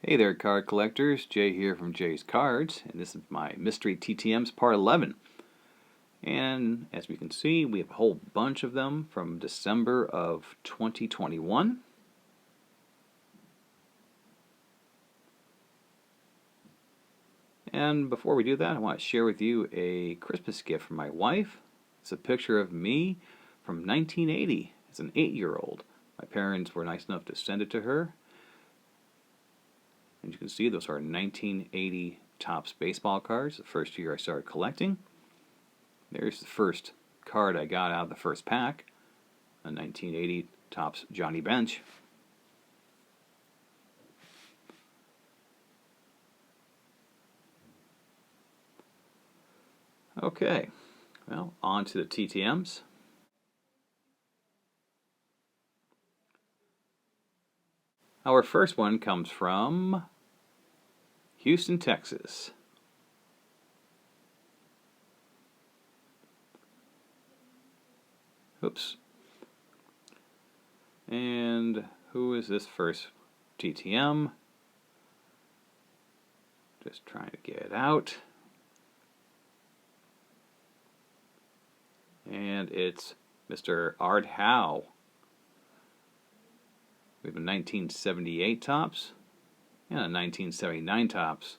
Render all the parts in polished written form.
Hey there, card collectors. Jay here from Jay's Cards, and this is my Mystery TTMs Part 11. And as we can see, we have a whole bunch of them from December of 2021. And before we do that, I want to share with you a Christmas gift from my wife. It's a picture of me from 1980 as an 8-year-old. My parents were nice enough to send it to her. And you can see those are 1980 Topps baseball cards, the first year I started collecting. There's the first card I got out of the first pack, a 1980 Topps Johnny Bench. Okay, well, on to the TTMs. Our first one comes from Houston, Texas. Oops. And who is this first TTM? Just trying to get it out. And it's Mr. Art Howe. We have a 1978 Topps and a 1979 Topps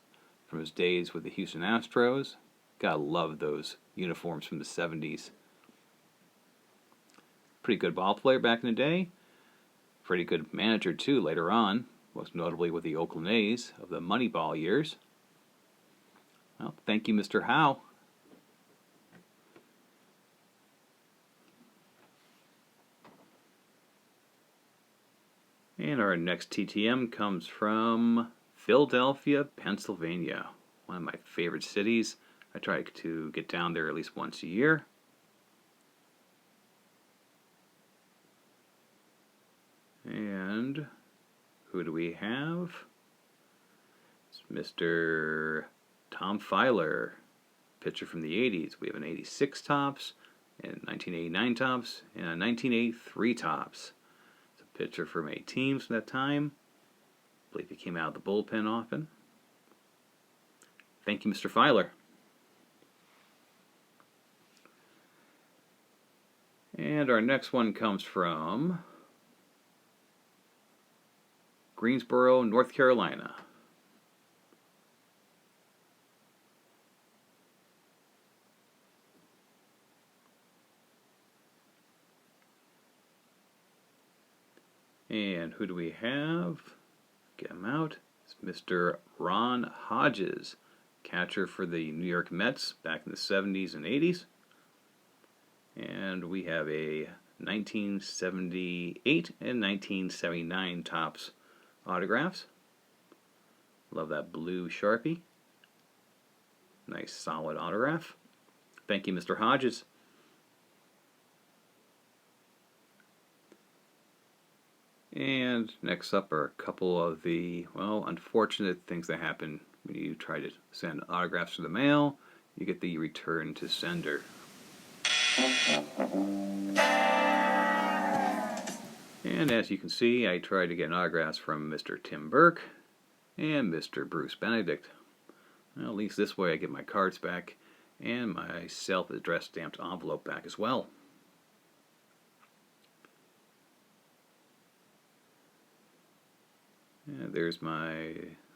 from his days with the Houston Astros. Gotta love those uniforms from the 70s. Pretty good ball player back in the day. Pretty good manager too later on, most notably with the Oakland A's of the Moneyball years. Well, thank you, Mr. Howe. And our next TTM comes from Philadelphia, Pennsylvania. One of my favorite cities. I try to get down there at least once a year. And who do we have? It's Mr. Tom Filer, pitcher from the 80s. We have an 86 Topps, and 1989 Topps, and a 1983 Topps. Pitcher from 8 teams from that time. I believe he came out of the bullpen often. Thank you, Mr. Filer. And our next one comes from Greensboro, North Carolina. And who do we have? Get him out. It's Mr. Ron Hodges, catcher for the New York Mets back in the 70s and 80s. And we have a 1978 and 1979 Topps autographs. Love that blue Sharpie. Nice solid autograph. Thank you, Mr. Hodges. And next up are a couple of the, well, unfortunate things that happen when you try to send autographs through the mail. You get the return to sender. And as you can see, I tried to get an autograph from Mr. Tim Burke and Mr. Bruce Benedict. Well, at least this way I get my cards back and my self-addressed stamped envelope back as well. And there's my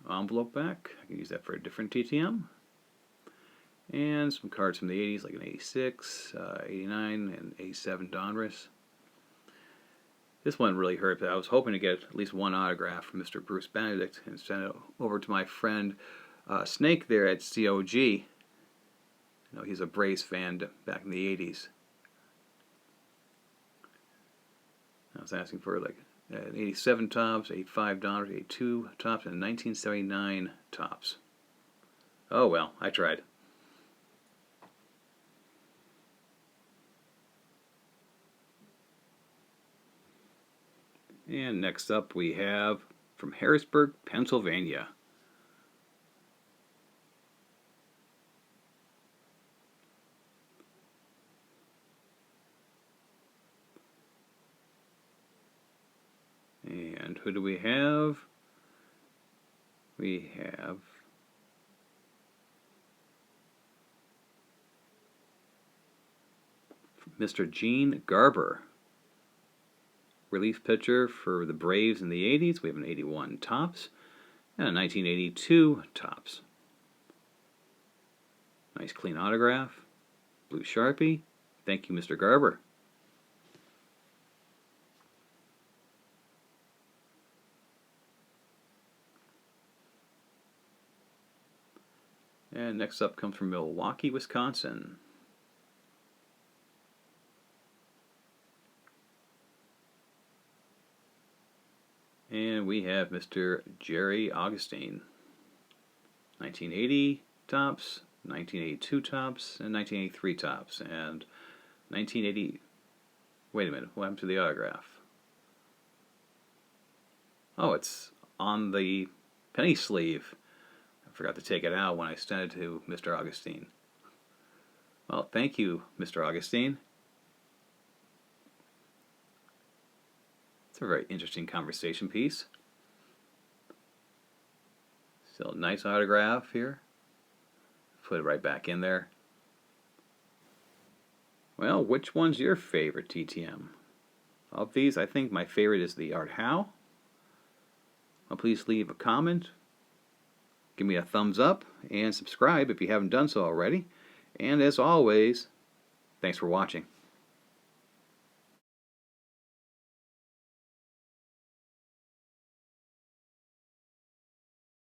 envelope back. I can use that for a different TTM. And some cards from the 80s, like an 86, 89, and 87 Donruss. This one really hurt, but I was hoping to get at least one autograph from Mr. Bruce Benedict and send it over to my friend Snake there at COG. You know, he's a Braves fan back in the 80s. I was asking for like 87 tops, $85, 82 tops, and 1979 tops. Oh well, I tried. And next up we have from Harrisburg, Pennsylvania. And who do we have? We have Mr. Gene Garber. Relief pitcher for the Braves in the 80s. We have an 81 tops and a 1982 tops. Nice clean autograph. Blue Sharpie. Thank you, Mr. Garber. And next up comes from Milwaukee, Wisconsin. And we have Mr. Jerry Augustine. 1980 tops, 1982 tops, and 1983 tops. And 1980... Wait a minute, what happened to the autograph? Oh, it's on the penny sleeve. I forgot to take it out when I sent it to Mr. Augustine. Well, thank you, Mr. Augustine. It's a very interesting conversation piece. Still a nice autograph here. Put it right back in there. Well, which one's your favorite TTM? Of these, I think my favorite is the Art Howe. Well, please leave a comment, give me a thumbs up, and subscribe if you haven't done so already. And as always, thanks for watching.